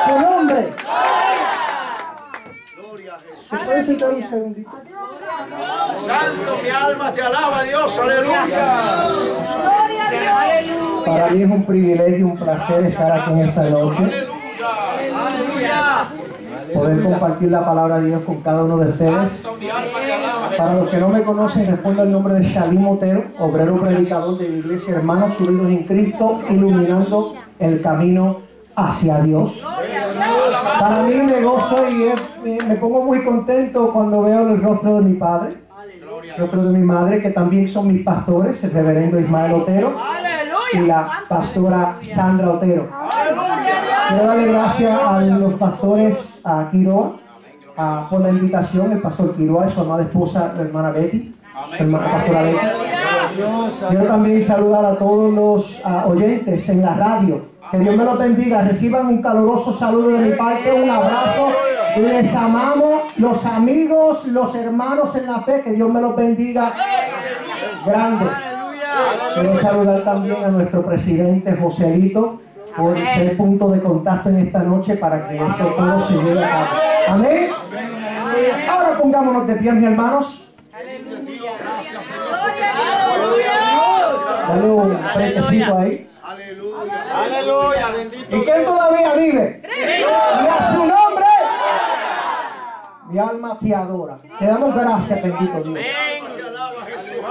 Su nombre. Gloria a Jesús. ¿Se puede sentar un segundito? Santo, mi alma te alaba, Dios. Aleluya. Para mí es un privilegio, un placer estar aquí en esta noche. Aleluya. Poder compartir la palabra de Dios con cada uno de ustedes. Santo, mi alma te alaba. Para los que no me conocen, respondo al nombre de Shalim Otero, obrero predicador de la iglesia Hermanos Unidos en Cristo, iluminando el camino hacia Dios. Para mí me gozo y me pongo muy contento cuando veo el rostro de mi padre, el rostro de mi madre, que también son mis pastores, el reverendo Ismael Otero y la pastora Sandra Otero. Quiero darle gracias a los pastores, a Quiroa, por la invitación, el pastor Quiroa y su amada esposa, la hermana Betty, la hermana pastora Betty. Quiero también saludar a todos los oyentes en la radio. Que Dios me los bendiga. Reciban un caluroso saludo de mi parte, un abrazo. Les amamos, los amigos, los hermanos en la fe. Que Dios me los bendiga. Grande. Quiero saludar también a nuestro presidente Joselito por ser punto de contacto en esta noche para que esto todo se lleve a cabo. Amén. Ahora pongámonos de pie, mis hermanos. Dale un frentecito ahí. Aleluya. Bendito. ¿Y quién todavía vive? Y a su nombre. Mi alma te adora. Te damos gracias, bendito Dios.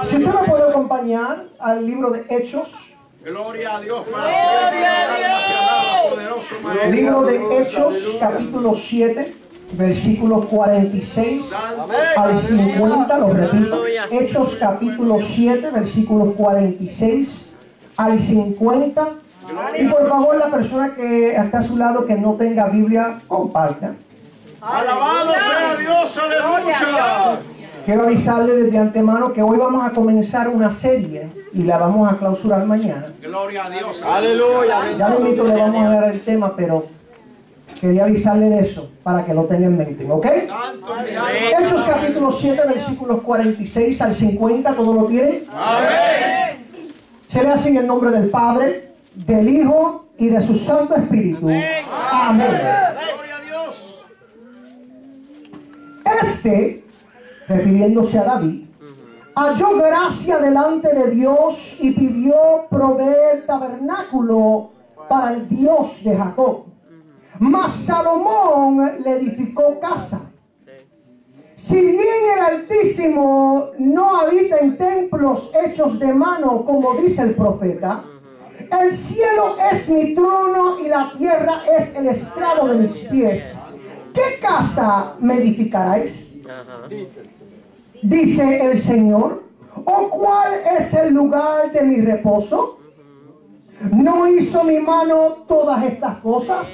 Si usted me puede acompañar al libro de Hechos. Gloria a Dios para siempre. Mi alma te alaba, poderoso Maestro. Libro de Hechos, capítulo 7, versículos 46 al 50. Lo repito. Hechos, capítulo 7, versículos 46 al 50. Y por favor, la persona que está a su lado que no tenga Biblia, comparta. Alabado sea Dios, aleluya. Quiero avisarle desde antemano que hoy vamos a comenzar una serie y la vamos a clausurar mañana. Gloria a Dios, aleluya. Ya mismo le vamos a dar el tema, pero quería avisarle de eso para que lo tenga en mente, ¿ok? Santo, mi alma. Hechos capítulo 7, versículos 46 al 50, ¿todos lo tienen? Amén. Se le hace en el nombre del Padre, del Hijo y de su Santo Espíritu. Amén. Gloria a Dios. Este, refiriéndose a David, halló gracia delante de Dios y pidió proveer tabernáculo para el Dios de Jacob. Mas Salomón le edificó casa. Si bien el Altísimo no habita en templos hechos de mano, como dice el profeta, el cielo es mi trono y la tierra es el estrado de mis pies. ¿Qué casa me edificaréis? Dice el Señor. ¿O cuál es el lugar de mi reposo? ¿No hizo mi mano todas estas cosas?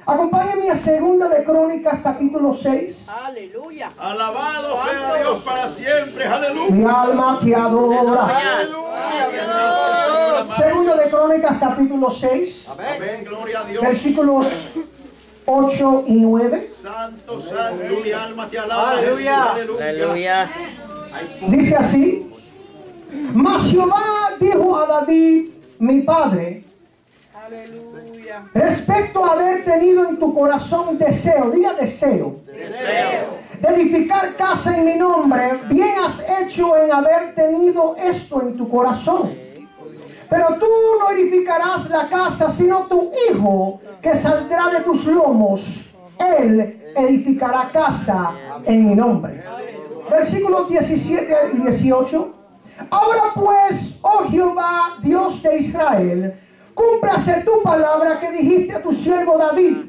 Acompáñenme a Segunda de Crónicas, capítulo 6. Aleluya. Alabado sea Dios para siempre, aleluya. Mi alma te adora. Aleluya. Señor. Segunda de Crónicas, capítulo 6, Amén, gloria a Dios. versículos 8 y 9. Santo, santo, mi alma te alaba. Aleluya. Jesús, Aleluya. Dice así: Mas Jehová dijo a David, mi padre, Aleluya. respecto a haber tenido en tu corazón deseo, diga deseo, de edificar casa en mi nombre, bien has hecho en haber tenido esto en tu corazón. Pero tú no edificarás la casa, sino tu hijo, que saldrá de tus lomos. Él edificará casa en mi nombre. Versículos 17 y 18. Ahora pues, oh Jehová, Dios de Israel, cúmplase tu palabra que dijiste a tu siervo David.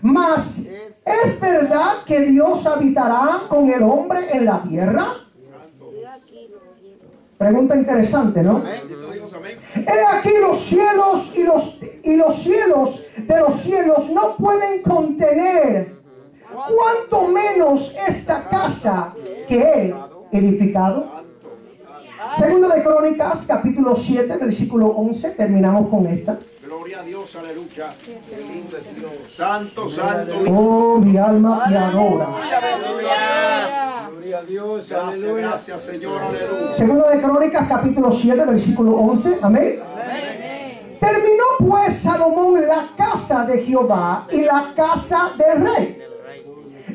Mas, ¿es verdad que Dios habitará con el hombre en la tierra? Pregunta interesante, ¿no? He aquí los cielos y los cielos de los cielos no pueden contener, cuanto menos esta casa que he edificado. Segunda de Crónicas, capítulo 7, versículo 11. Terminamos con esta. Gloria a Dios, aleluya. Qué lindo es Dios. Santo, santo. Oh, mi alma te adora. Gloria a Dios. Gracias, gracias, Señor, aleluya. Segunda de Crónicas, capítulo 7, versículo 11. Amén. Terminó pues Salomón la casa de Jehová y la casa del rey.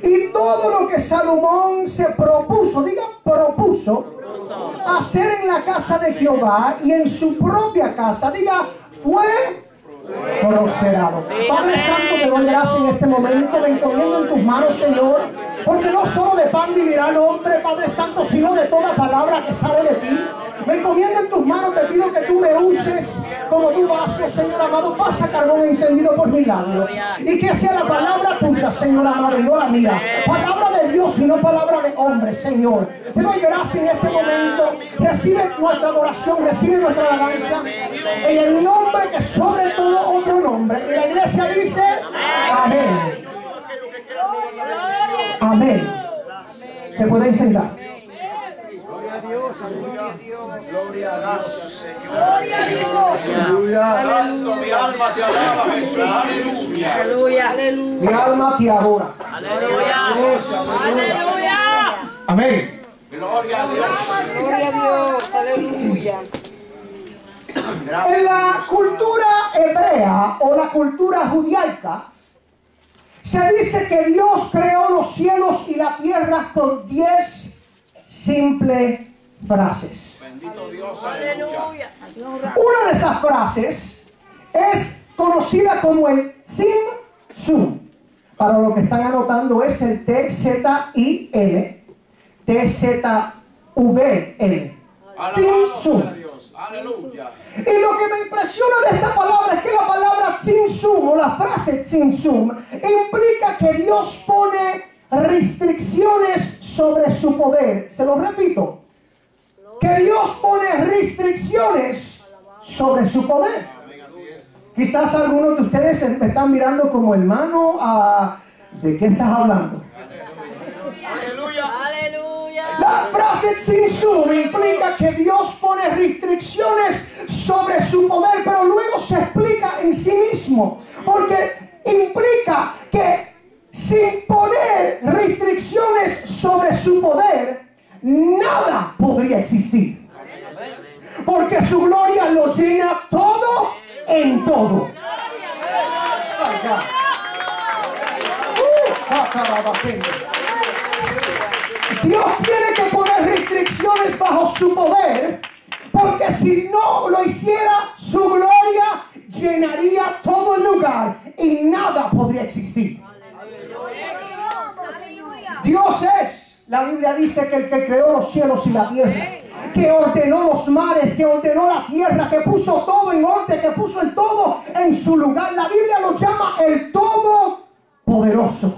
Y todo lo que Salomón se propuso, diga propuso, hacer en la casa de Jehová y en su propia casa, diga, fue prosperado. Padre Santo, te doy gracias en este momento, me encomiendo en tus manos, Señor, porque no solo de pan vivirá el hombre, Padre Santo, sino de toda palabra que sale de ti. Me encomiendo en tus manos, te pido que tú me uses como tu vaso, Señor amado. Pasa carbón encendido por mis labios. Y que sea la palabra tuya, Señor amado, y no la mía. Palabra de Dios y no palabra de hombre, Señor. Te doy gracias en este momento. Recibe nuestra adoración, recibe nuestra alabanza. En el nombre que sobre todo otro nombre. Y la iglesia dice, amén. Amén. Se pueden sentar. Gloria a Dios, Señor. Aleluya. Santo, mi alma te alaba, Jesús. Aleluya. Aleluya. Aleluya. Mi alma te adora. Aleluya. Aleluya. Amén. Gloria a Dios. Gloria a Dios. Aleluya. En la cultura hebrea o la cultura judaica se dice que Dios creó los cielos y la tierra con 10 simples frases. Bendito Dios, aleluya. Una de esas frases es conocida como el Tzim-Tzum. Para los que están anotando es el T-Z-I-M, T-Z-V-M. Tzim-Tzum. Aleluya. Y lo que me impresiona de esta palabra es que la palabra Tzim-Tzum o la frase Tzim-Tzum implica que Dios pone restricciones sobre su poder. Se lo repito. Que Dios pone restricciones sobre su poder. Quizás algunos de ustedes me están mirando como hermano, ¿de qué estás hablando? Aleluya. Aleluya. La frase Tzim-Tzum implica que Dios pone restricciones sobre su poder, pero luego se explica en sí mismo, porque implica que sin poner restricciones sobre su poder, nada podría existir. Porque su gloria lo llena todo en todo. Dios tiene que poner restricciones bajo su poder, porque si no lo hiciera, su gloria llenaría todo el lugar y nada podría existir. Dios es. La Biblia dice que el que creó los cielos y la tierra, que ordenó los mares, que ordenó la tierra, que puso todo en orden, que puso el todo en su lugar. La Biblia lo llama el Todopoderoso.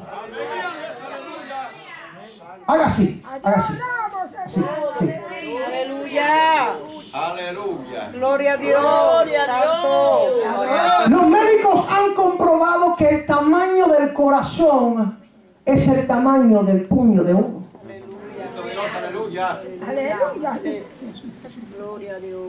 Haga así, haga así. Sí, sí. Aleluya. Aleluya. Gloria a Dios. Gloria a Dios. Los médicos han comprobado que el tamaño del corazón es el tamaño del puño de uno. Bendito Dios, aleluya. Gloria a Dios.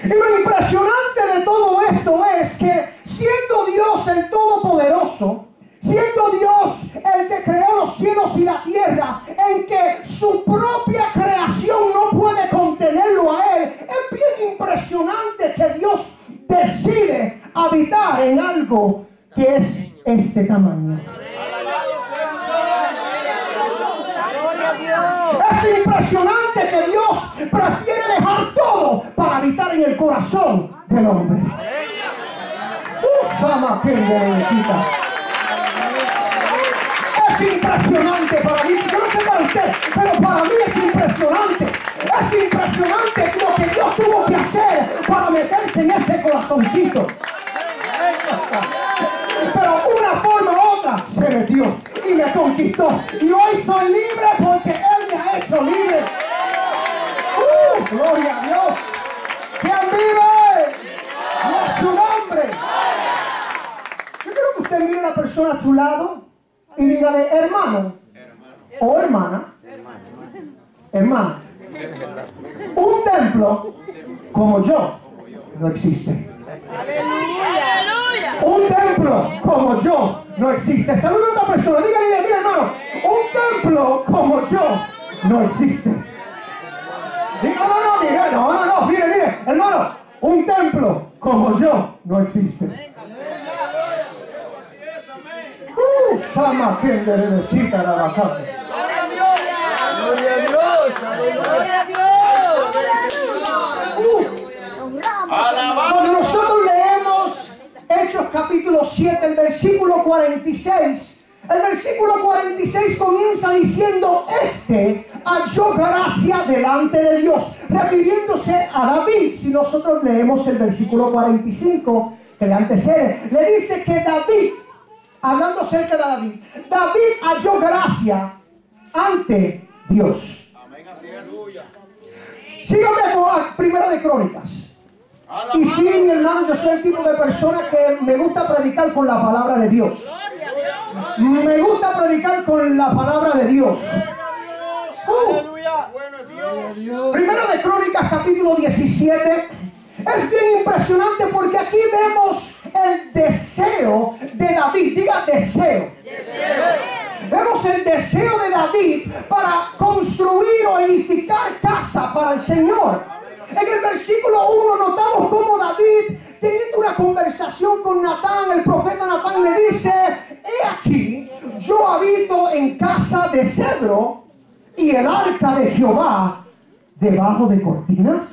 Y lo impresionante de todo esto es que siendo Dios el Todopoderoso, siendo Dios el que creó los cielos y la tierra, en que su propia creación no puede contenerlo a Él, es bien impresionante que Dios decide habitar en algo que es este tamaño. Es impresionante que Dios prefiere dejar todo para habitar en el corazón del hombre. Es impresionante para mí, yo no sé para usted, pero para mí es impresionante. Es impresionante lo que Dios tuvo que hacer para meterse en este corazoncito. Pero una forma u otra se metió y me conquistó. Y hoy soy libre porque Él me ha hecho libre. ¡Gloria a Dios! ¿Quién vive? ¡No es su nombre! Yo quiero que usted mire a la persona a su lado y dígale, hermano o hermana, hermana, un templo como yo no existe. Aleluya. Un templo como yo no existe. Saluda a otra persona, dígale, mira hermano, un templo como yo no existe. No, mire, mire, hermano, Un templo como yo no existe. Sama que necesita la vacante. Gloria a Dios. Gloria a Dios. Gloria a Dios. Cuando nosotros leemos Hechos capítulo 7, el versículo 46, el versículo 46 comienza diciendo: este halló gracia delante de Dios, refiriéndose a David. Si nosotros leemos el versículo 45 que le antecede, le dice que David, hablando acerca de David, David halló gracia ante Dios. Amén, así es. Síganme a Primera de Crónicas. Y sí, mi hermano, yo soy el tipo de persona que me gusta predicar con la palabra de Dios. Me gusta predicar con la palabra de Dios. Aleluya. Bueno es Dios. Primera de Crónicas capítulo 17. Es bien impresionante porque aquí vemos el deseo de David. Diga deseo. Vemos el deseo de David para construir o edificar casa para el Señor. En el versículo 1 notamos cómo David, teniendo una conversación con Natán, el profeta Natán le dice: he aquí, yo habito en casa de cedro y el arca de Jehová debajo de cortinas.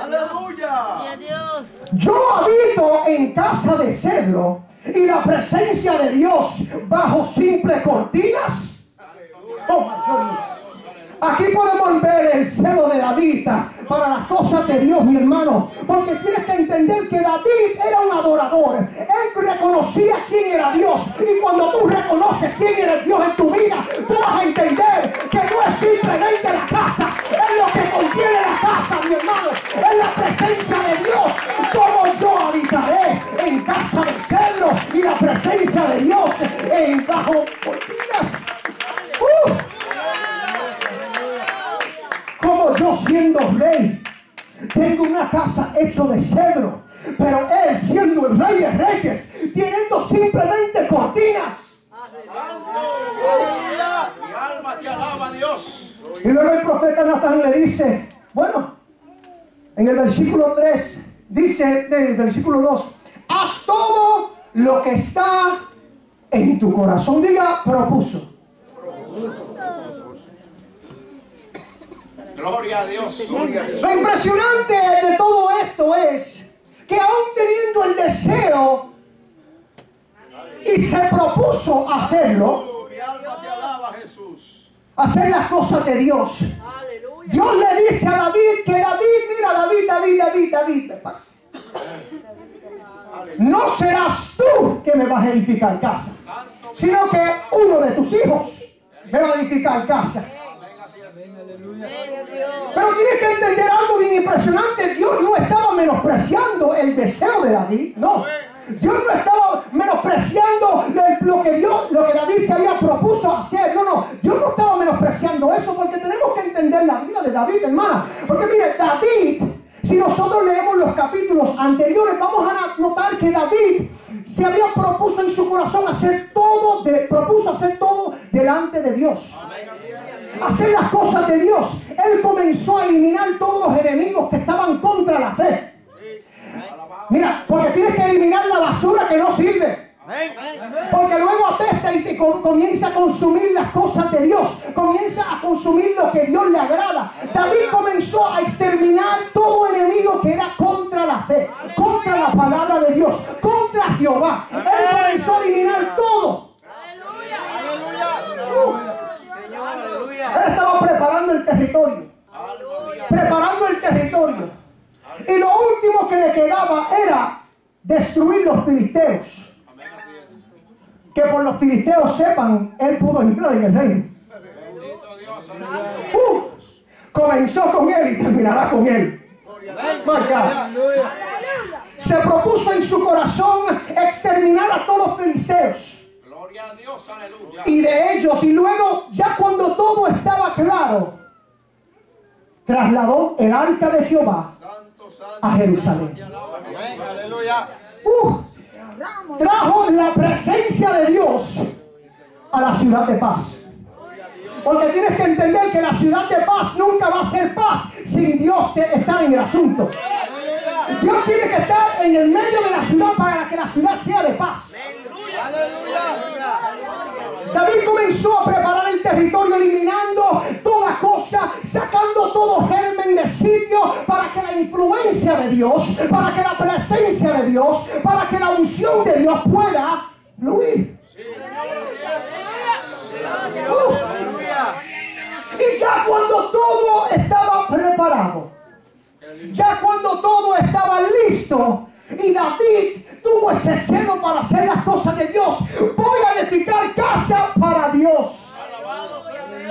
Aleluya. Yo habito en casa de cedro y la presencia de Dios bajo simples cortinas. Oh my goodness. Aquí podemos ver el celo de David para las cosas de Dios, mi hermano. Porque tienes que entender que David era un adorador. Él reconocía quién era Dios. Y cuando tú reconoces quién era Dios en tu vida, tú vas a entender que no es simplemente la casa, es lo que contiene la casa, mi hermano. Es la presencia de Dios. Como yo habitaré en casa de cedro y la presencia de Dios en bajo cortinas. Como yo siendo rey tengo una casa hecha de cedro, pero él siendo el rey de reyes teniendo simplemente cortinas. Aleluya. Mi alma te alaba, Dios. Y luego el profeta Natán le dice, bueno, en el versículo 3 dice, en el versículo 2, haz todo lo que está en tu corazón. Diga, propuso. Gloria a Dios. Lo impresionante de todo esto es que aún teniendo el deseo y se propuso hacerlo, Mi alma te alaba, Jesús. hacer las cosas de Dios, Dios le dice a David que David, no serás tú que me vas a edificar casa, sino que uno de tus hijos me va a edificar casa. Pero tienes que entender algo bien impresionante. Dios no estaba menospreciando el deseo de David, no. Dios no estaba menospreciando lo que David se había propuesto hacer. No. Dios no estaba menospreciando eso, porque tenemos que entender la vida de David, hermana. Porque mire, David, si nosotros leemos los capítulos anteriores, vamos a notar que David se había propuso en su corazón propuso hacer todo delante de Dios. Hacer las cosas de Dios. Él comenzó a eliminar todos los enemigos que estaban contra la fe. Mira, porque tienes que eliminar la basura que no sirve. Porque luego apesta y te comienza a consumir las cosas de Dios. Comienza a consumir lo que Dios le agrada. David comenzó a exterminar todo enemigo que era contra la fe, contra la palabra de Dios, contra Jehová. Él comenzó a eliminar todo. Él estaba preparando el territorio. Preparando el territorio. Y lo último que le quedaba era destruir los filisteos. Que por los filisteos sepan, él pudo entrar en el reino. Comenzó con él y terminará con él. Se propuso en su corazón exterminar a todos los filisteos. Gloria a Dios, aleluya. Y de ellos, y luego, ya cuando todo estaba claro, trasladó el arca de Jehová a Jerusalén. Aleluya. Trajo la presencia de Dios a la ciudad de paz. Porque tienes que entender que la ciudad de paz nunca va a ser paz sin Dios estar en el asunto. Dios tiene que estar en el medio de la ciudad para que la ciudad sea de paz. David comenzó a preparar el territorio, eliminando toda cosa, sacando todo germen de sitio para que la influencia de Dios, para que la presencia de Dios, para que la unción de Dios pueda fluir. Y ya cuando todo estaba preparado, ya cuando todo estaba listo, y David tuvo ese celo para hacer las cosas de Dios, voy a edificar casa para Dios.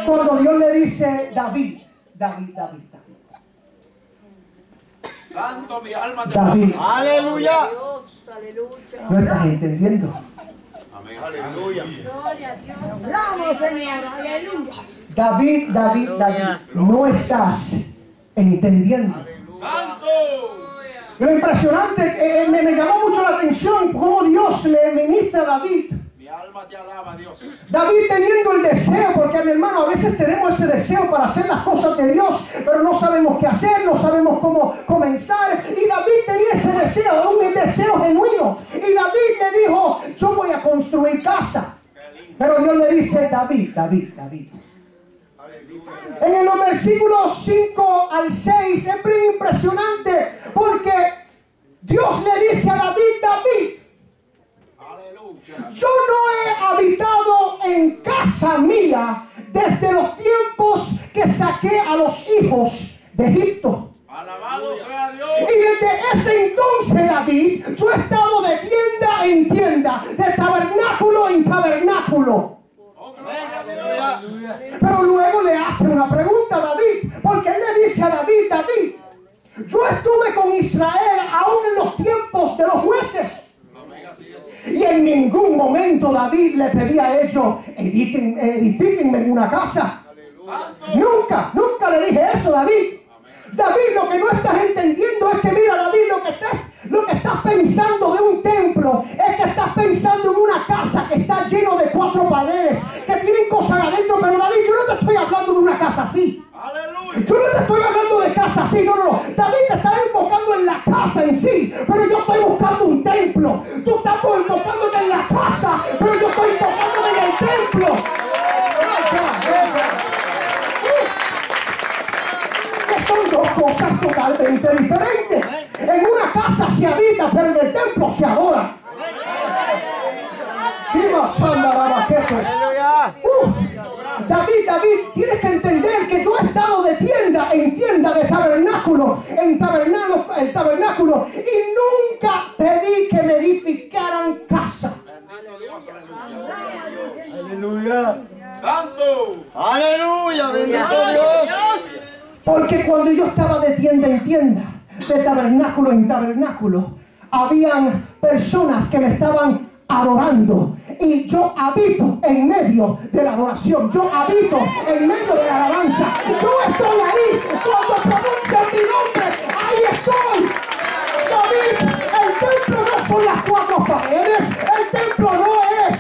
Cuando Dios le dice, David. Santo, mi alma te David. Aleluya. ¿No estás entendiendo? Amén. Aleluya. Gloria a Dios. Hablamos, Señor. Aleluya. David, no estás entendiendo. Santo. Lo impresionante, me llamó mucho la atención cómo Dios le ministra a David. Mi alma te alaba, Dios. David teniendo el deseo, porque mi hermano, a veces tenemos ese deseo para hacer las cosas de Dios, pero no sabemos qué hacer, no sabemos cómo comenzar. Y David tenía ese deseo, un deseo genuino. Y David le dijo, yo voy a construir casa. Pero Dios le dice, David. En los versículos 5 al 6 es bien impresionante, porque Dios le dice a David, yo no he habitado en casa mía desde los tiempos que saqué a los hijos de Egipto. Alabado sea Dios. Y desde ese entonces, David, yo he estado de tienda en tienda, de tabernáculo en tabernáculo. Pero luego le hace una pregunta a David, porque él le dice a David, yo estuve con Israel aún en los tiempos de los jueces. Y en ningún momento David le pedía a ellos, edifíquenme en una casa. Nunca le dije eso, David. David, lo que no estás entendiendo es que, mira, David, lo que estás pensando de un templo es que estás pensando en una casa que está lleno de 4 paredes, que tienen cosas adentro. Pero David, yo no te estoy hablando de una casa así. Yo no te estoy hablando de casa así, no. David te está enfocando en la casa en sí, pero yo estoy buscando un templo. Tú estás enfocándote en la casa, pero yo estoy enfocándome en el templo. Son dos cosas totalmente diferentes. En una casa se habita, pero en el templo se adora. David, tienes que entender que yo he estado de tienda en tienda, de tabernáculo en tabernáculo, y nunca pedí que me edificaran casa. Aleluya. Santo. Aleluya. Bendito Dios. Porque cuando yo estaba de tienda en tienda, de tabernáculo en tabernáculo, habían personas que me estaban adorando. Y yo habito en medio de la adoración. Yo habito en medio de la alabanza. Yo estoy ahí. Cuando pronuncian mi nombre, ahí estoy. David, el templo no son las 4 paredes. El templo no es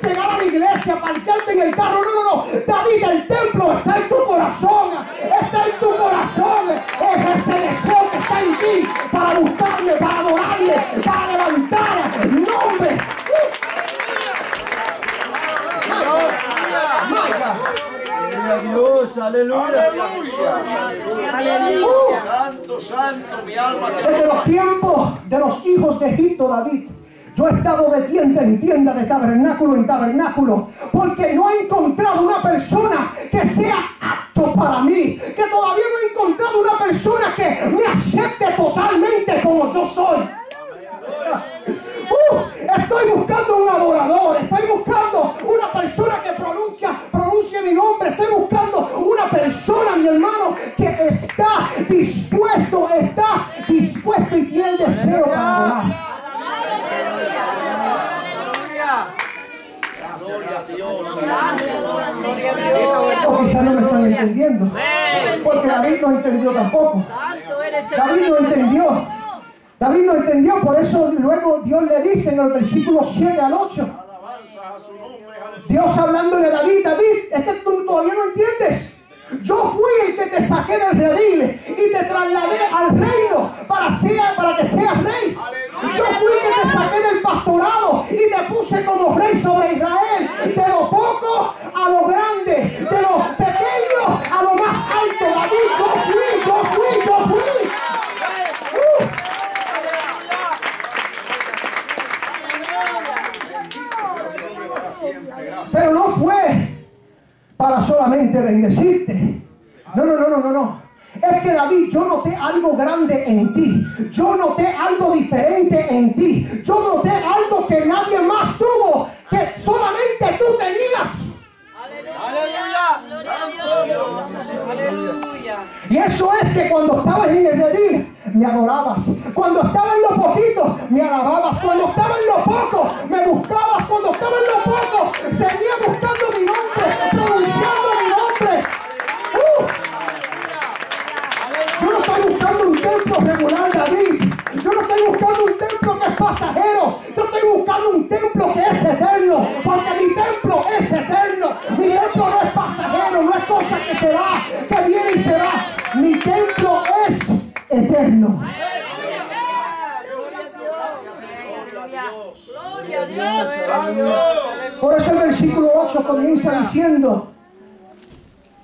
llegar a la iglesia, parquearte en el carro. No. David, el templo está en tu corazón. Está en tu corazón. Es ese deseo que está en ti para buscarle, para adorarle, para levantar nombre. Dios, aleluya. Santo, mi alma. Desde los tiempos de los hijos de Egipto, David, yo he estado de tienda en tienda, de tabernáculo en tabernáculo, porque no he encontrado una persona que sea apto para mí, que todavía no he encontrado una persona que me acepte totalmente como yo soy. Estoy buscando un adorador, estoy buscando una persona que pronuncie mi nombre, estoy buscando una persona, mi hermano, que está dispuesto y tiene el deseo para adorar. O quizás no me están entendiendo, porque David no entendió tampoco. David no entendió, por eso luego Dios le dice en el versículo 7 al 8. Dios hablándole a David, David, es que tú todavía no entiendes. Yo fui el que te saqué del redil y te trasladé al reino para que seas rey. Yo fui el que te saqué del pastorado y te puse como rey sobre Israel. De lo poco a lo grande, de lo pequeño a lo más alto. David, yo fui. Pero no fue para solamente bendecirte. No. Es que David, yo noté algo grande en ti. Yo noté algo diferente en ti. Yo noté algo que nadie más tuvo, que solamente tú tenías. Aleluya. Y eso es que cuando estabas en el redil, me adorabas. Cuando estaba en lo poquito, me alababas. Cuando estaba en lo poco, me buscabas. Cuando estaba en lo poco, seguía buscando mi nombre, pronunciando mi nombre. Yo no estoy buscando un templo regular, David. Yo no estoy buscando un templo que es pasajero. Yo estoy buscando un templo que es eterno. Porque mi templo es eterno. Mi templo no es pasajero, no es cosa que se va, que viene y se va. Mi templo es eterno. Por eso el versículo 8 comienza diciendo: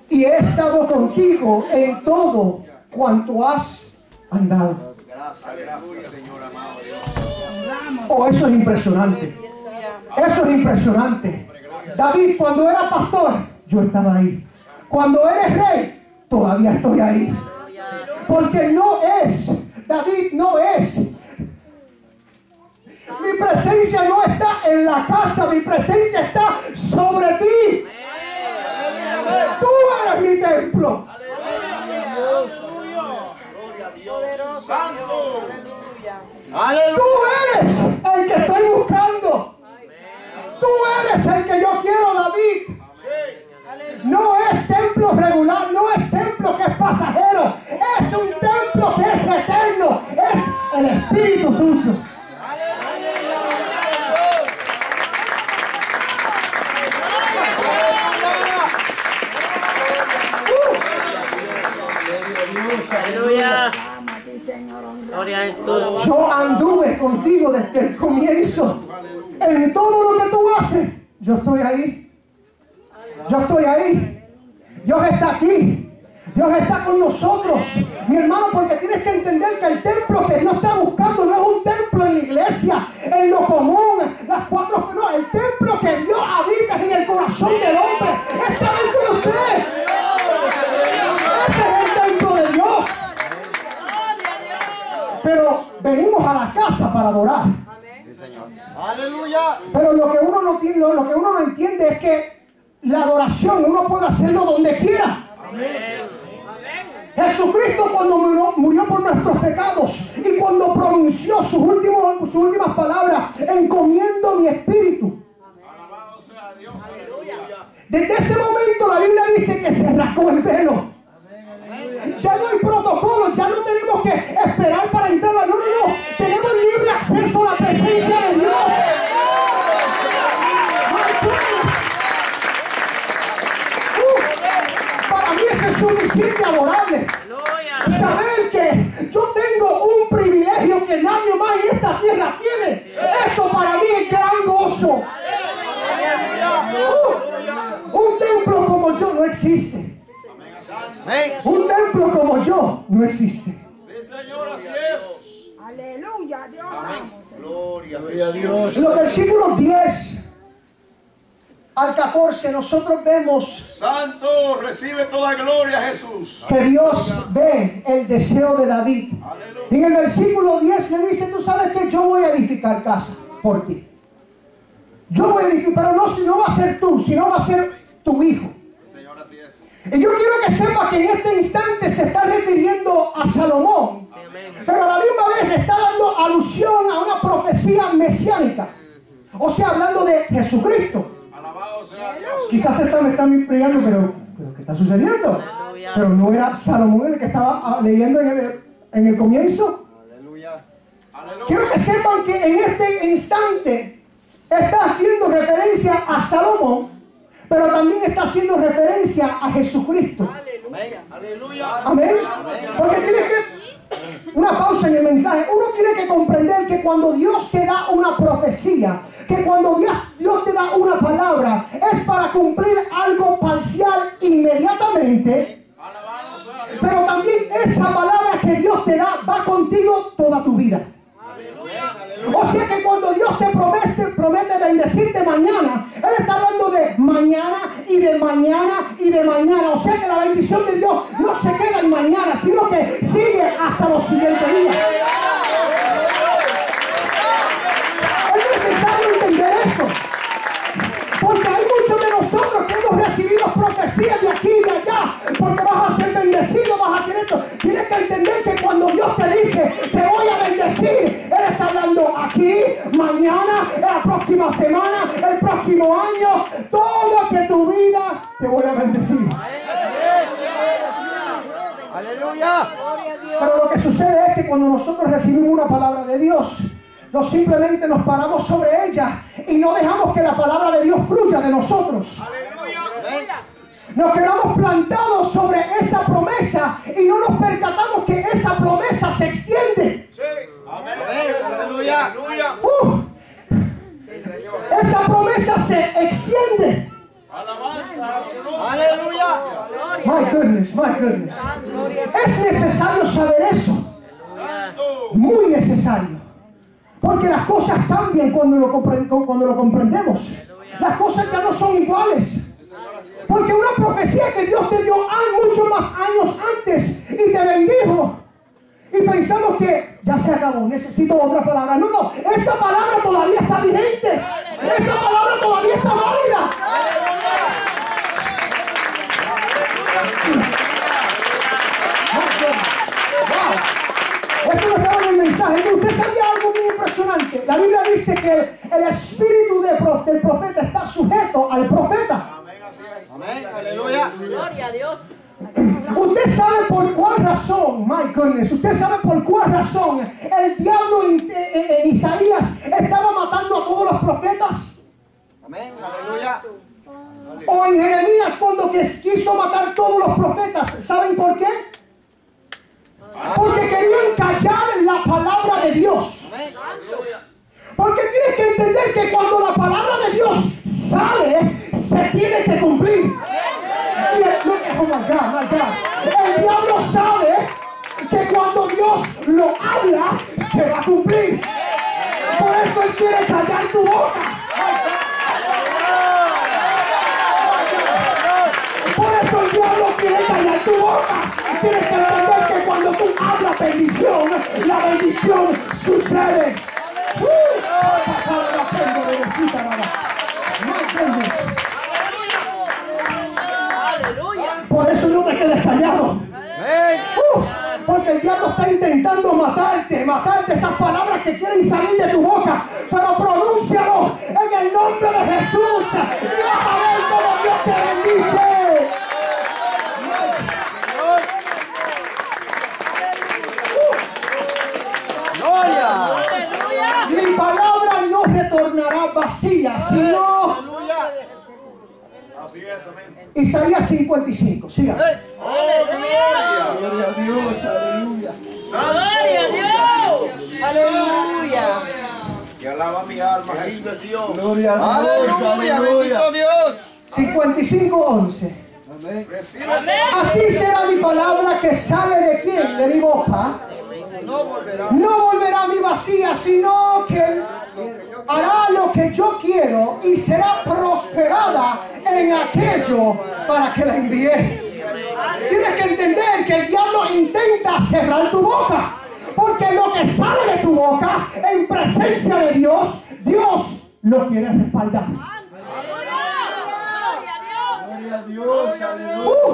y he estado contigo en todo cuanto has andado. Gracias, Señor amado Dios. Oh, eso es impresionante. Eso es impresionante. David, cuando era pastor, yo estaba ahí. Cuando eres rey, todavía estoy ahí. Porque David no es. Mi presencia no está en la casa, mi presencia está sobre ti. Tú eres mi templo. Santo. Tú eres el que estoy buscando. Tú eres el que yo quiero, David. No es templo regular, no es templo que es pasajero. Es un templo que es eterno. Es el Espíritu tuyo. Aleluya. Gloria a Jesús. Yo anduve contigo desde el comienzo. En todo lo que tú haces, yo estoy ahí. Yo estoy ahí. Dios está aquí. Dios está con nosotros. Mi hermano, porque tienes que entender que el templo que Dios está buscando no es un templo en la iglesia, en lo común, las cuatro. No, el templo que Dios habita en el corazón del hombre está dentro de usted. Ese es el templo de Dios. Pero venimos a la casa para adorar. Aleluya. Pero lo que uno no tiene, lo que uno no entiende es que la adoración uno puede hacerlo donde quiera. Jesucristo, cuando murió por nuestros pecados y cuando pronunció sus últimas palabras, encomiendo mi espíritu. Alabado sea Dios. Desde ese momento la Biblia dice que se rasgó el velo. Ya no hay protocolo, ya no tenemos que esperar para entrar. No. Tenemos libre acceso a la presencia de Dios. Para mí eso es suficiente adorarle. Saber que yo tengo un privilegio que nadie más en esta tierra tiene. Eso para mí es gran gozo. Un templo como yo no existe. Un templo como yo no existe. Sí, Señor, así es. Aleluya, Dios. Gloria a Dios. En los versículos 10 al 14 nosotros vemos Santo, recibe toda gloria, Jesús. que Dios ve el deseo de David. Y en el versículo 10 le dice: tú sabes que yo voy a edificar casa por ti. Yo voy a edificar, pero no va a ser tú, sino va a ser tu hijo. Señor, así es. Y yo quiero que sepa que en este instante se está refiriendo a Salomón, pero a la misma vez está dando alusión a una profecía mesiánica. O sea, hablando de Jesucristo. Alabado sea Dios. Quizás me están intrigando, pero ¿qué está sucediendo? Pero no era Salomón el que estaba leyendo en el comienzo. Aleluya. Aleluya. Quiero que sepan que en este instante está haciendo referencia a Salomón, pero también está haciendo referencia a Jesucristo. Amén. Porque tienes que... Una pausa en el mensaje. Uno tiene que comprender que cuando Dios te da una profecía, que cuando Dios te da una palabra, es para cumplir algo parcial inmediatamente. Pero también esa palabra que Dios te da va contigo toda tu vida. O sea que cuando Dios te promete bendecirte mañana, Él está hablando de mañana y de mañana y de mañana. O sea que la bendición de Dios no se queda en mañana, sino que sigue hasta los siguientes días. Es necesario entender eso. Porque hay muchos de nosotros que hemos recibido profecías de aquí y de allá. Porque vas a ser bendecido, vas a hacer esto. Tienes que entender que cuando Dios te dice, te voy a bendecir, Él está hablando aquí, mañana, la próxima semana, el próximo año. Toda que tu vida te voy a bendecir. ¡Aleluya! Pero lo que sucede es que cuando nosotros recibimos una palabra de Dios, no simplemente nos paramos sobre ella y no dejamos que la palabra de Dios fluya de nosotros. Nos quedamos plantados sobre esa promesa y no nos percatamos que esa promesa se extiende. ¡Aleluya! Esa promesa se extiende. ¡Aleluya! My goodness, my goodness. Es necesario saber eso. Muy necesario. Porque las cosas cambian cuando lo comprendemos. Las cosas ya no son iguales. Porque una profecía que Dios te dio muchos más años antes y te bendijo, y pensamos que ya se acabó, necesito otra palabra. No, esa palabra todavía está vigente. Esa palabra todavía está válida. Esto no estaba en el mensaje. Usted sabía algo muy impresionante. La Biblia dice que el espíritu del profeta está sujeto al profeta. Amén. Aleluya. Gloria a Dios. Usted sabe por cuál razón, my goodness, usted sabe por cuál razón el diablo en Isaías estaba matando a todos los profetas. Amén. Aleluya. O en Jeremías cuando quiso matar todos los profetas. ¿Saben por qué? Porque querían callar la palabra de Dios. Porque tienes que entender que cuando la palabra de Dios sale, se tiene que cumplir. Oh my God, my God. El diablo sabe que cuando Dios lo habla, se va a cumplir. Por eso Él quiere callar tu boca. Por eso el diablo quiere callar tu boca. Tienes que entender que cuando tú hablas bendición, la bendición sucede. Por eso no te quedes callado. Porque el diablo está intentando matarte esas palabras que quieren salir de tu boca. Pero pronúncialo en el nombre de Jesús. Y vas a ver cómo Dios te bendice. Mi palabra no retornará vacía, sino... Así es, amén. Isaías 55, siga. Gloria a Dios, aleluya. Gloria a Dios. Aleluya. Que alaba mi alma, Jesús es Dios. Gloria a Dios, Aleluya, bendito Dios. 55:11. Amén. Así será mi palabra que sale de quién, de mi boca. No volverá a mi vacía, sino que hará lo que yo quiero y será prosperada en aquello para que la envíe. Tienes que entender que el diablo intenta cerrar tu boca, porque lo que sale de tu boca en presencia de Dios, Dios lo quiere respaldar. Gloria a Dios, aleluya.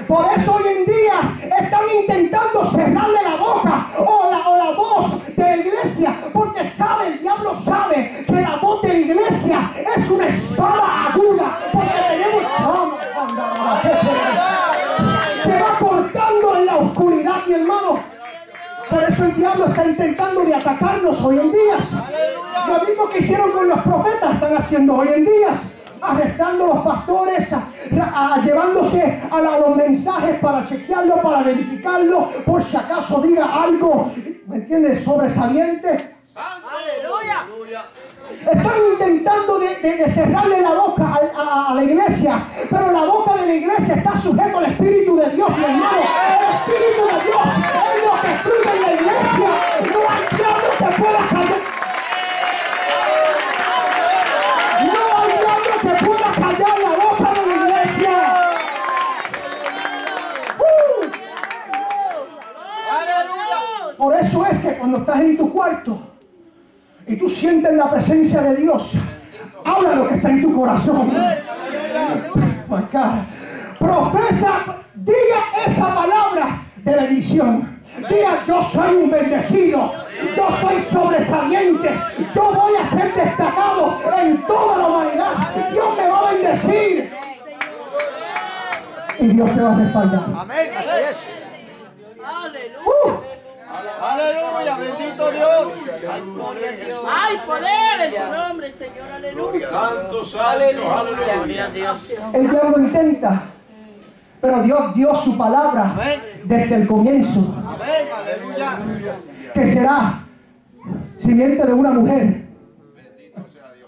Por eso hoy en día están intentando cerrarle la boca o la voz de la iglesia, porque el diablo sabe que la voz de la iglesia es una espada aguda, porque tenemos que va cortando en la oscuridad, mi hermano. Por eso el diablo está intentando de atacarnos hoy en día. Lo mismo que hicieron con los profetas están haciendo hoy en día. arrestando a los pastores, llevándose a los mensajes para chequearlo, para verificarlo, por si acaso diga algo, ¿me entiendes?, sobresaliente. ¡Aleluya! Están intentando de cerrarle la boca a la iglesia, pero la boca de la iglesia está sujeta al Espíritu de Dios, mi hermano. El Espíritu de Dios es lo que fluye en la iglesia. No hay diablo que pueda callar. No hay diablo que pueda callar la boca de la iglesia. Por eso es que cuando estás en tu cuarto y tú sientes la presencia de Dios, habla lo que está en tu corazón. My God. Profesa, diga esa palabra de bendición. Diga: yo soy un bendecido, yo soy sobresaliente, yo voy a ser destacado en toda la humanidad. Dios me va a bendecir y Dios te va a respaldar. Amén, así es. Aleluya, bendito Dios. Hay poder en tu nombre, Señor, aleluya. Santo, aleluya. El diablo intenta, pero Dios dio su palabra desde el comienzo, Amén, aleluya. que será simiente de una mujer.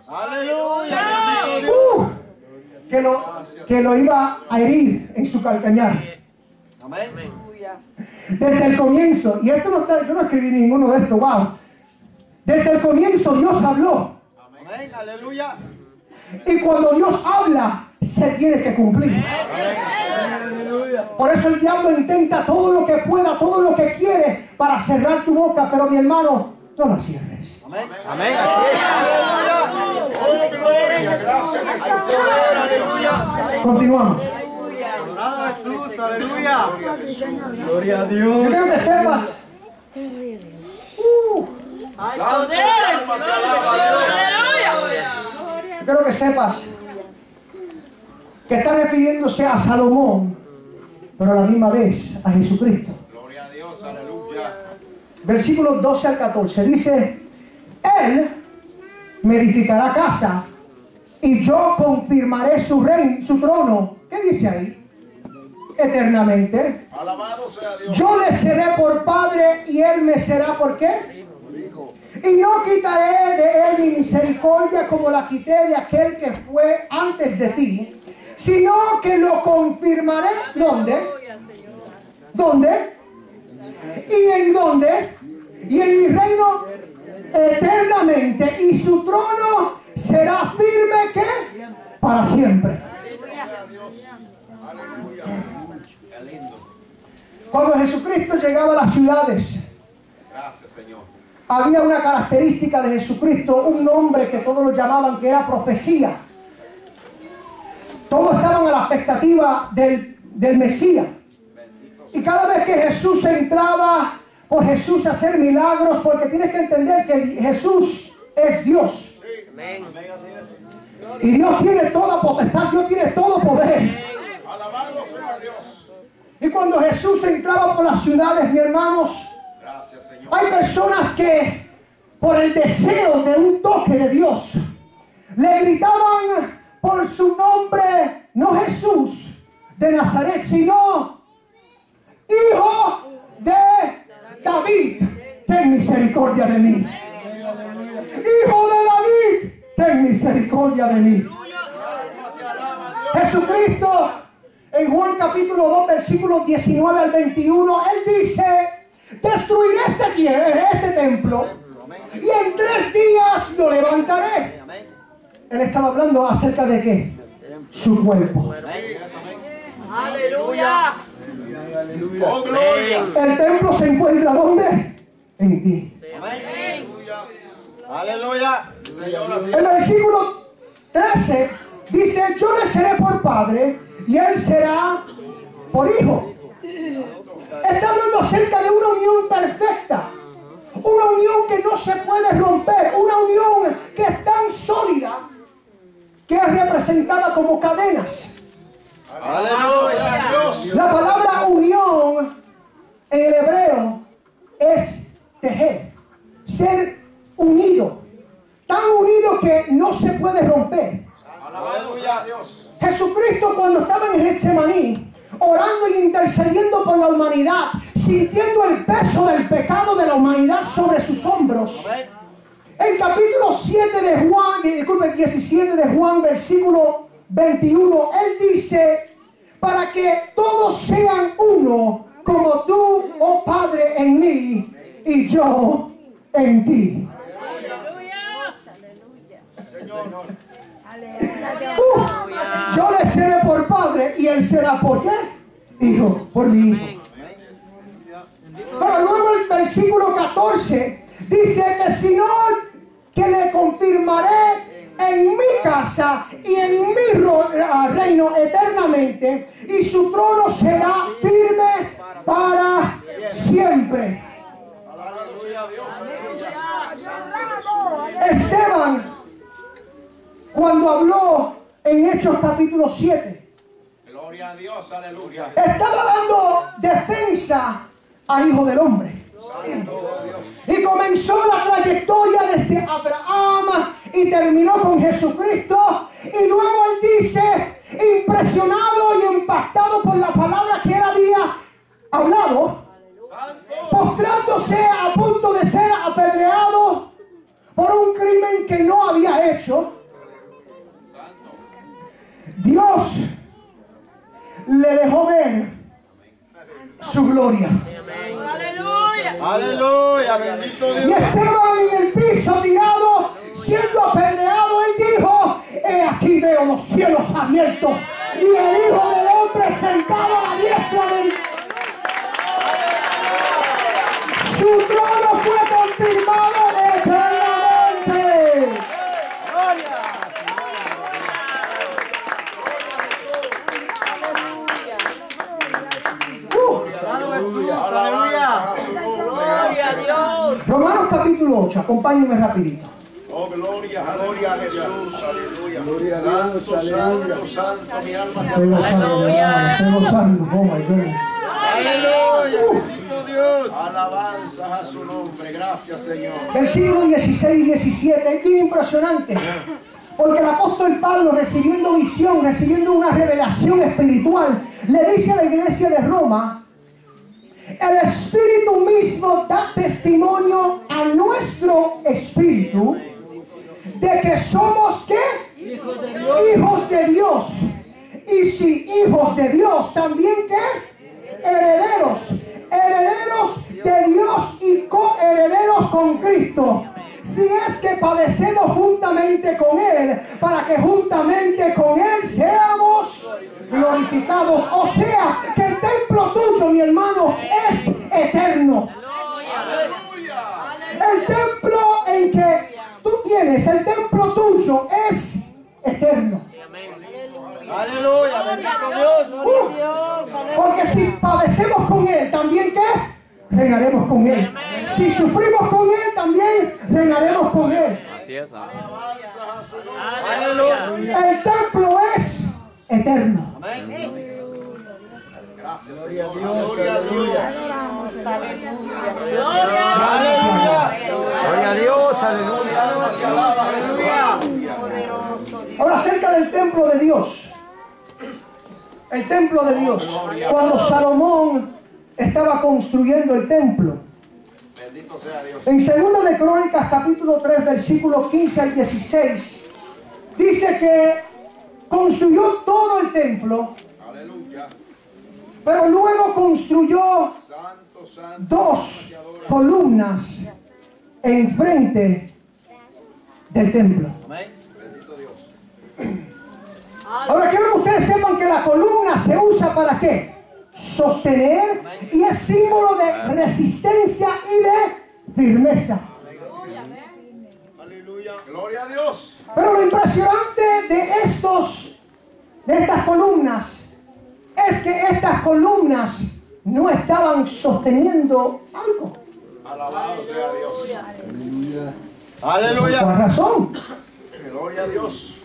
Aleluya, bendito Dios. Que lo iba a herir en su calcañar. Amén. Desde el comienzo, y esto no está, yo no escribí ninguno de estos, wow. Desde el comienzo Dios habló. Amén, aleluya. Y cuando Dios habla, se tiene que cumplir. Por eso el diablo intenta todo lo que pueda, todo lo que quiere para cerrar tu boca, pero mi hermano, no la cierres. Amén, así es. Aleluya. Oh, gloria, gracias Jesús. Aleluya. Continuamos. Adorado Jesús, aleluya. Gloria a Yo Dios. quiero que sepas. Hay poder en tu nombre, aleluya. Yo quiero que sepas que está refiriéndose a Salomón, pero a la misma vez a Jesucristo. Gloria a Dios, aleluya. Versículos 12 al 14 dice: Él me edificará casa y yo confirmaré su reino, su trono. ¿Qué dice ahí? Eternamente. Alabado sea Dios. Yo le seré por padre y él me será ¿por qué? Y no quitaré de él mi misericordia como la quité de aquel que fue antes de ti, sino que lo confirmaré. ¿Dónde? ¿Dónde? ¿Y en dónde? Y en mi reino eternamente, y su trono será firme ¿qué? Para siempre. Cuando Jesucristo llegaba a las ciudades, Gracias, Señor. había una característica de Jesucristo, un nombre que todos lo llamaban que era profecía. Todos estaban a la expectativa del Mesías. Y cada vez que Jesús entraba, por Jesús hacer milagros, porque tienes que entender que Jesús es Dios. Y Dios tiene toda potestad, Dios tiene todo poder. Alabado sea Dios. Y cuando Jesús entraba por las ciudades, mis hermanos, Gracias, Señor. hay personas que por el deseo de un toque de Dios le gritaban por su nombre, no Jesús de Nazaret, sino Hijo de David, ten misericordia de mí. Hijo de David, ten misericordia de mí. Jesucristo, en Juan capítulo 2, versículos 19 al 21, Él dice: destruiré este templo y en 3 días lo levantaré. Él estaba hablando acerca de ¿qué? Su cuerpo. Aleluya. Oh, gloria. El templo se encuentra ¿dónde? En ti. Aleluya. Aleluya. Señor, así El versículo 13 dice: yo le seré por padre y él será por hijo. Está hablando acerca de una unión perfecta, una unión que no se puede romper, una unión que es tan sólida que es representada como cadenas. Aleluya. Dios. La palabra unión en el hebreo es tejer, ser unido, tan unido que no se puede romper. Alabado sea Jesucristo, cuando estaba en Getsemaní, orando y intercediendo por la humanidad, sintiendo el peso del pecado de la humanidad sobre sus hombros, en capítulo 7 de Juan, 17 de Juan, versículo 21, él dice: para que todos sean uno, como tú, oh Padre, en mí y yo en ti. Yo le seré por Padre y él será por qué? Hijo, por mi hijo. Pero luego el versículo 14 dice que si no, que le confirmaré en mi casa y en mi reino eternamente, y su trono será firme para siempre. Esteban, cuando habló en Hechos capítulo 7, Gloria a Dios, aleluya. estaba dando defensa al Hijo del Hombre. Y comenzó la trayectoria desde Abraham y terminó con Jesucristo. Y luego él dice, impresionado y impactado por la palabra que él había hablado, postrándose a punto de ser apedreado por un crimen que no había hecho, Dios le dejó ver su gloria. Aleluya. Aleluya, bendito Y Dios. Esteban en el piso tirado, siendo apedreado, él dijo: he aquí veo los cielos abiertos y el Hijo del Hombre sentado a la diestra del... Su trono fue confirmado eternamente. Aleluya. Gloria a Dios. Romanos capítulo 8, acompáñenme rapidito. Oh, gloria, gloria a Jesús, aleluya. Gloria a Dios, Santo, aleluya. santo, santo, mi alma te Estoy gozando, hermano, estoy gozando. Oh my goodness. aleluya, bendito Dios. Alabanzas a su nombre, gracias Señor. Versículos 16 y 17, es bien impresionante. Porque el apóstol Pablo, recibiendo visión, recibiendo una revelación espiritual, le dice a la iglesia de Roma: el Espíritu mismo da testimonio a nuestro espíritu de que somos ¿qué? Hijos de Dios. Y si hijos de Dios, también ¿qué? Herederos. Herederos de Dios y coherederos con Cristo. Si es que padecemos juntamente con Él, para que juntamente con Él seamos glorificados. O sea, que el templo tuyo, mi hermano, es eterno. El templo en que tú tienes, el templo tuyo es eterno. Aleluya, bendito Dios. Porque si padecemos con Él, también ¿qué? Reinaremos con Él. Si sufrimos con Él, también reinaremos con Él. Así es. Aleluya. El templo es eterno. Gracias Gloria a Señor. Dios, Gloria a Dios. Gloria. Gloria a Dios, aleluya. Alma te alaba, aleluya. Ahora, acerca del templo de Dios. El templo de Dios. Cuando Salomón estaba construyendo el templo, Bendito sea Dios. en 2 de Crónicas capítulo 3 versículos 15 al 16, dice que construyó todo el templo, Aleluya. pero luego construyó Santo, santo. 2 columnas enfrente del templo. Amén. Bendito Dios. Ahora quiero que ustedes sepan que la columna se usa ¿para qué? Sostener, y es símbolo de resistencia y de firmeza. Aleluya. Gloria a Dios. Pero lo impresionante de estas columnas es que estas columnas no estaban sosteniendo algo. Alabado sea Dios. ¿Por Aleluya. cuál razón? Gloria a Dios.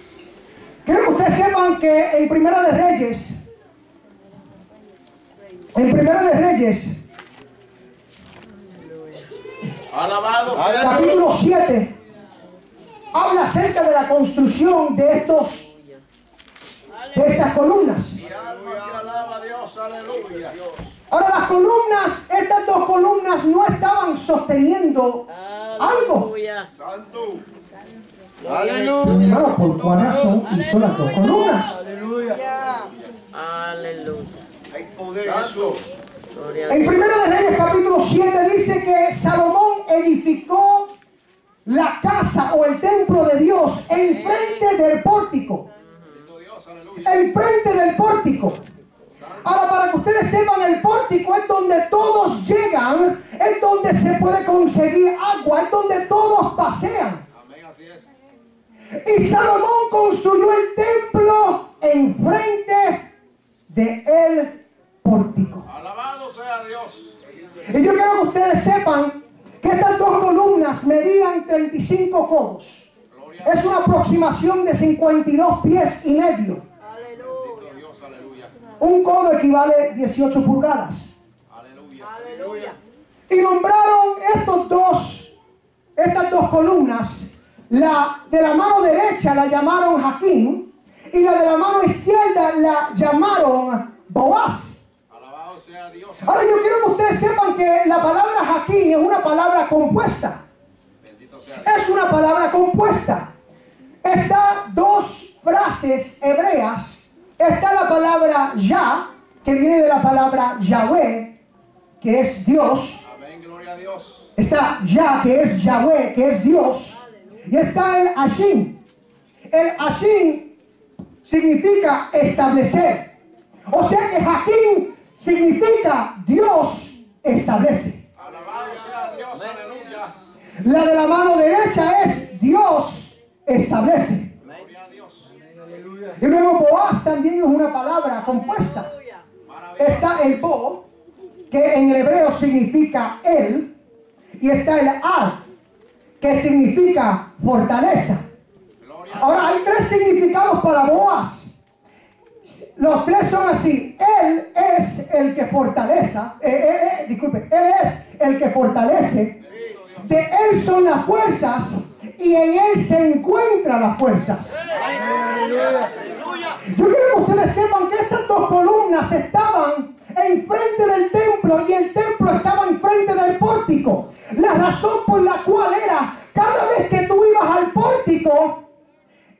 Quiero que ustedes sepan que en Primera de Reyes, Alabado sea Dios. capítulo 7, habla acerca de la construcción de estos de estas columnas. Mi alma te alaba, Dios, aleluya. Ahora las columnas, estas dos columnas no estaban sosteniendo algo. Santo. Hermano, ¿por cuál razón hizo las dos columnas? Aleluya. Aleluya. Hay poder, Jesús. En 1 de Reyes capítulo 7 dice que Salomón edificó la casa o el templo de Dios enfrente del pórtico. Enfrente del pórtico. Ahora, para que ustedes sepan, el pórtico es donde todos llegan, es donde se puede conseguir agua, es donde todos pasean. Amén, así es. Y Salomón construyó el templo enfrente del pórtico. Alabado sea Dios. Y yo quiero que ustedes sepan que estas dos columnas medían 35 codos. Es una aproximación de 52 pies y medio. Bendito Dios, aleluya. Un codo equivale a 18 pulgadas. Aleluya. Aleluya. Y nombraron estas dos columnas. La de la mano derecha la llamaron Jaquín y la de la mano izquierda la llamaron Boaz. Alabado sea Dios. Ahora yo quiero que ustedes sepan que la palabra Jaquín es una palabra compuesta. Bendito sea Dios. Es una palabra compuesta. Está dos frases hebreas. Está la palabra Yah, que viene de la palabra Yahweh, que es Dios. Amén, gloria a Dios. Está Yah, que es Yahweh, que es Dios. Y está el Hashim. El Hashim significa establecer. O sea que Jaquín significa Dios establece. Alabado sea Dios, aleluya. La de la mano derecha es Dios establece. Gloria a Dios. Y luego Boaz también es una palabra compuesta. Está el Bo, que en el hebreo significa él, y está el Az, que significa fortaleza. Ahora hay tres significados para Boaz. Los tres son así. Él es el que fortalece. Disculpe, él es el que fortalece. De él son las fuerzas y en él se encuentran las fuerzas. Yo quiero que ustedes sepan que estas dos columnas estaban enfrente del templo y el templo estaba enfrente del pórtico. La razón por la cual era, cada vez que tú ibas al pórtico,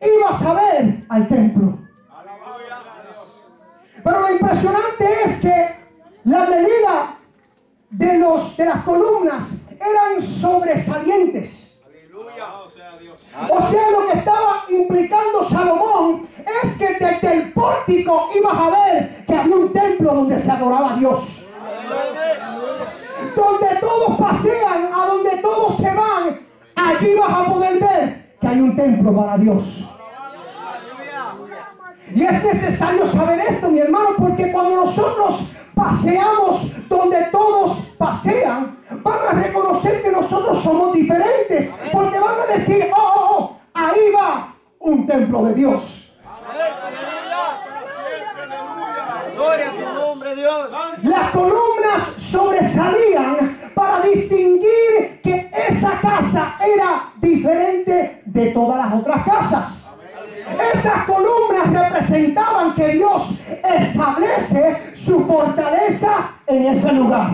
ibas a ver al templo. Alabado sea Dios. Pero lo impresionante es que la medida de las columnas eran sobresalientes. Alabado sea Dios. O sea, lo que estaba implicando Salomón es que desde el pórtico ibas a ver que había un templo donde se adoraba a Dios. Donde todos pasean, a donde todos se van, allí vas a poder ver que hay un templo para Dios. Y es necesario saber esto, mi hermano, porque cuando nosotros paseamos donde todos pasean, van a reconocer que nosotros somos diferentes, porque van a decir, oh, ahí va un templo de Dios. Gloria a tu nombre, Dios. Las columnas sobresalían para distinguir que esa casa era diferente de todas las otras casas. Esas columnas representaban que Dios establece su fortaleza en ese lugar.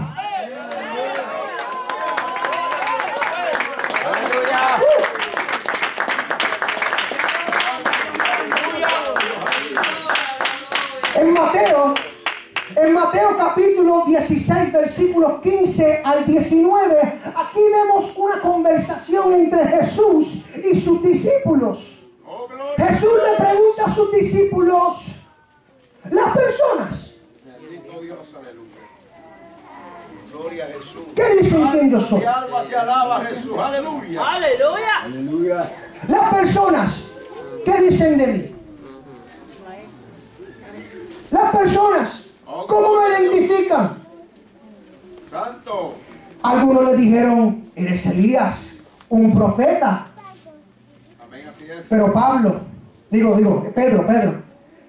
En Mateo capítulo 16, versículos 15 al 19, aquí vemos una conversación entre Jesús y sus discípulos. Oh, gloria. Jesús le pregunta a sus discípulos, las personas, Bendito Dios, aleluya. Gloria a Jesús. ¿qué dicen quién yo soy? Mi alma te alaba, Jesús, aleluya. Aleluya. Aleluya. Las personas, ¿qué dicen de mí? Las personas, ¿cómo me identifican? Santo. Algunos le dijeron, eres Elías, un profeta. Amén, así es. Pero Pedro,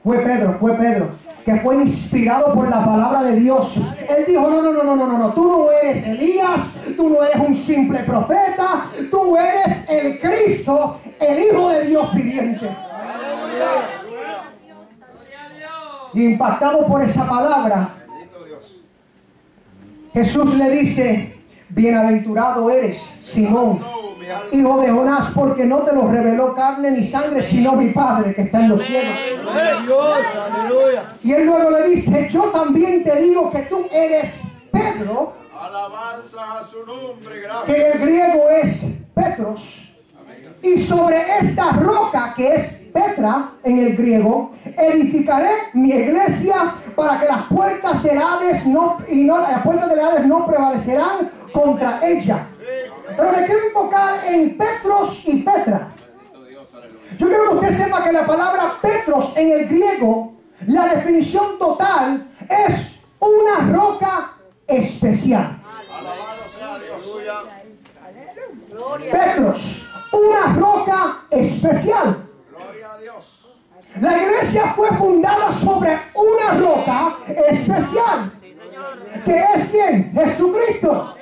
fue Pedro, que fue inspirado por la palabra de Dios. Él dijo, no, tú no eres Elías, tú no eres un simple profeta, tú eres el Cristo, el Hijo de Dios viviente. Y impactado por esa palabra, Jesús le dice: bienaventurado eres, Simón, hijo de Jonás, porque no te lo reveló carne ni sangre, sino mi Padre que está en los cielos. Y él luego le dice: yo también te digo que tú eres Pedro. Alabanza a su nombre, gracias. Que en el griego es Petros. Y sobre esta roca, que es Petra en el griego, edificaré mi iglesia, para que las puertas del Hades no prevalecerán contra ella. Pero me quiero enfocar en Petros y Petra. Yo quiero que usted sepa que la palabra Petros en el griego, la definición total es una roca especial. Alabado sea Dios. Petros, una roca especial. Gloria a Dios. La iglesia fue fundada sobre una roca especial. ¿Que es quién? Jesucristo.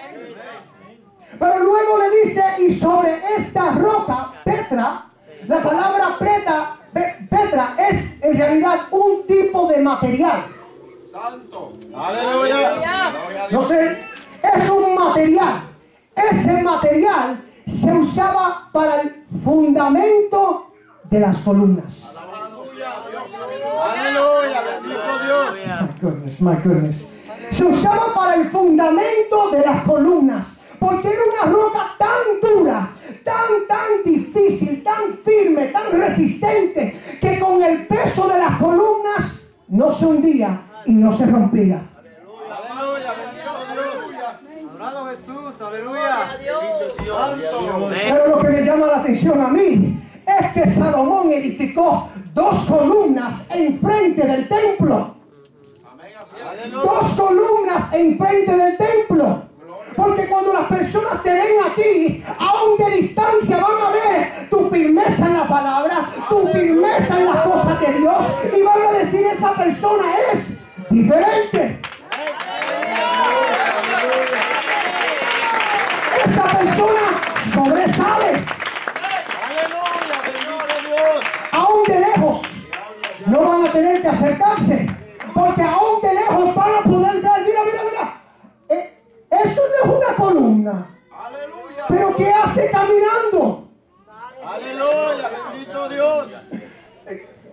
Pero luego le dice: y sobre esta roca, Petra, la palabra Petra es en realidad un tipo de material. Santo. Aleluya. Gloria a Dios. No sé, es un material. Ese material se usaba para el fundamento de las columnas. Aleluya. Bendito Dios. My goodness. Se usaba para el fundamento de las columnas, porque era una roca tan dura, tan difícil, tan firme, tan resistente, que con el peso de las columnas no se hundía y no se rompía. Aleluya. Bendito Dios. Adorado Jesús, aleluya. Santo. Pero lo que me llama la atención a mí es que Salomón edificó 2 columnas enfrente del templo. Amén. Así es. 2 columnas enfrente del templo. Porque cuando las personas te ven a ti, aún de distancia, van a ver tu firmeza en la palabra, tu firmeza en las cosas de Dios, y van a decir: esa persona es diferente. Esa persona sobresale. Aún de lejos no van a tener que acercarse, porque aún de lejos van a poder ver. Mira. Eso no es una columna. Aleluya. Pero ¿qué hace caminando? Aleluya. Bendito Dios.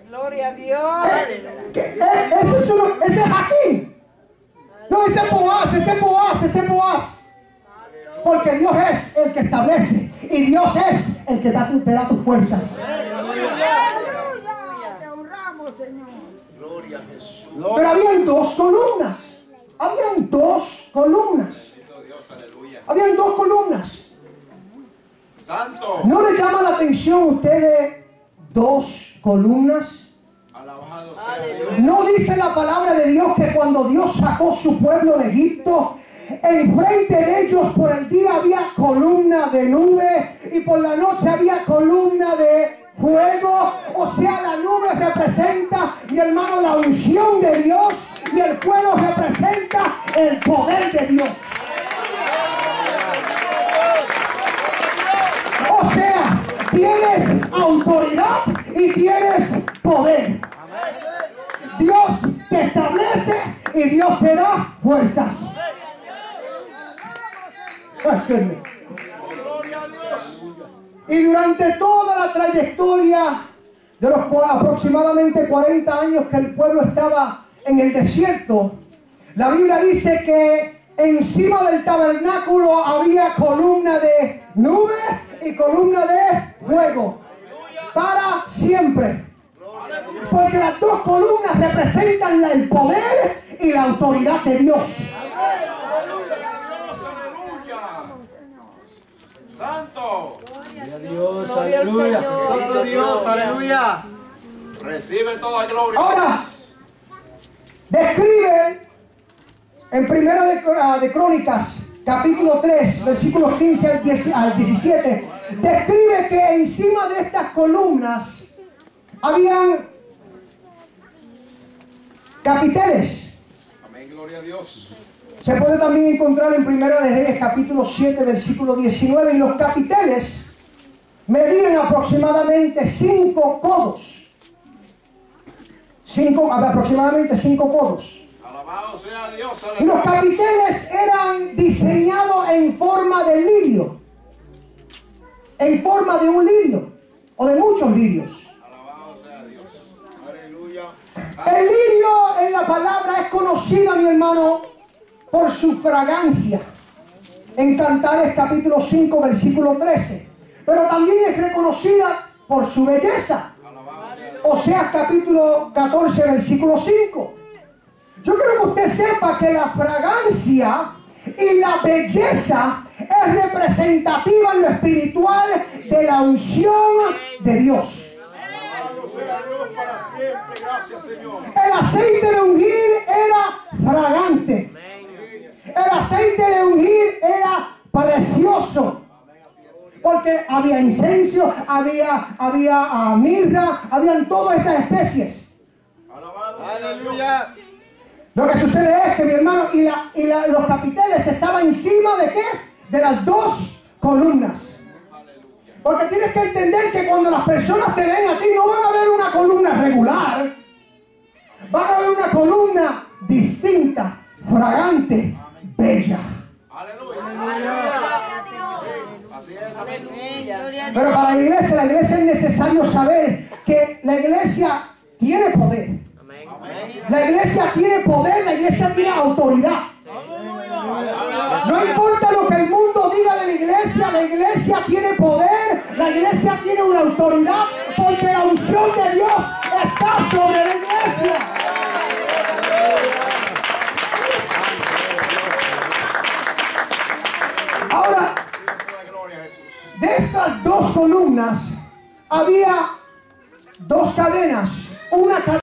Gloria a Dios. Ese es Jaquín. No, ese es Boaz. Porque Dios es el que establece, y Dios es el que te da tus fuerzas. Te honramos, Señor. Gloria a Jesús. Pero habían 2 columnas. Habían 2 columnas. Habían 2 columnas. Santo. ¿No le llama la atención a ustedes 2 columnas? Alabado sea Dios. ¿No dice la palabra de Dios que cuando Dios sacó su pueblo de Egipto, enfrente de ellos por el día había columna de nube y por la noche había columna de fuego? O sea, la nube representa, mi hermano, la unción de Dios, y el fuego representa el poder de Dios. O sea, tienes autoridad y tienes poder. Dios te establece y Dios te da fuerzas. Gloria a Dios. Y durante toda la trayectoria de los aproximadamente 40 años que el pueblo estaba en el desierto, la Biblia dice que encima del tabernáculo había columna de nube y columna de fuego para siempre. Porque las 2 columnas representan el poder y la autoridad de Dios. Santo. Gloria a Dios, aleluya. Gloria a Dios, aleluya. Recibe toda gloria. Ahora, describe en Primera de Crónicas, capítulo 3, versículos 15 al 17, describe que encima de estas columnas habían capiteles. Amén, gloria a Dios. Se puede también encontrar en Primera de Reyes, capítulo 7, versículo 19, y los capiteles medían aproximadamente 5 codos. aproximadamente 5 codos. Alabado sea Dios. Y los capiteles eran diseñados en forma de lirio, en forma de un lirio o de muchos lirios. Alabado sea Dios. Aleluya. El lirio en la palabra es conocida, mi hermano, por su fragancia. En Cantares capítulo 5 versículo 13. Pero también es reconocida por su belleza. Oseas capítulo 14 versículo 5. Yo quiero que usted sepa que la fragancia y la belleza es representativa en lo espiritual de la unción de Dios. Alabado sea Dios para siempre. Gracias, Señor. El aceite de ungir era fragante. El aceite de ungir era precioso. Porque había incienso, había mirra, habían todas estas especies. Alabado sea Dios. Lo que sucede es que, mi hermano, los capiteles estaban encima de ¿qué? De las 2 columnas. Porque tienes que entender que cuando las personas te ven a ti, no van a ver una columna regular. Van a ver una columna distinta, fragante, bella. Así es, amén. Pero para la iglesia es necesario saber que la iglesia tiene poder. La iglesia tiene poder, la iglesia tiene autoridad. No importa lo que el mundo diga de la iglesia tiene poder, la iglesia tiene una autoridad, porque la unción de Dios está sobre la iglesia. Ahora, de estas 2 columnas había 2 cadenas, una cadena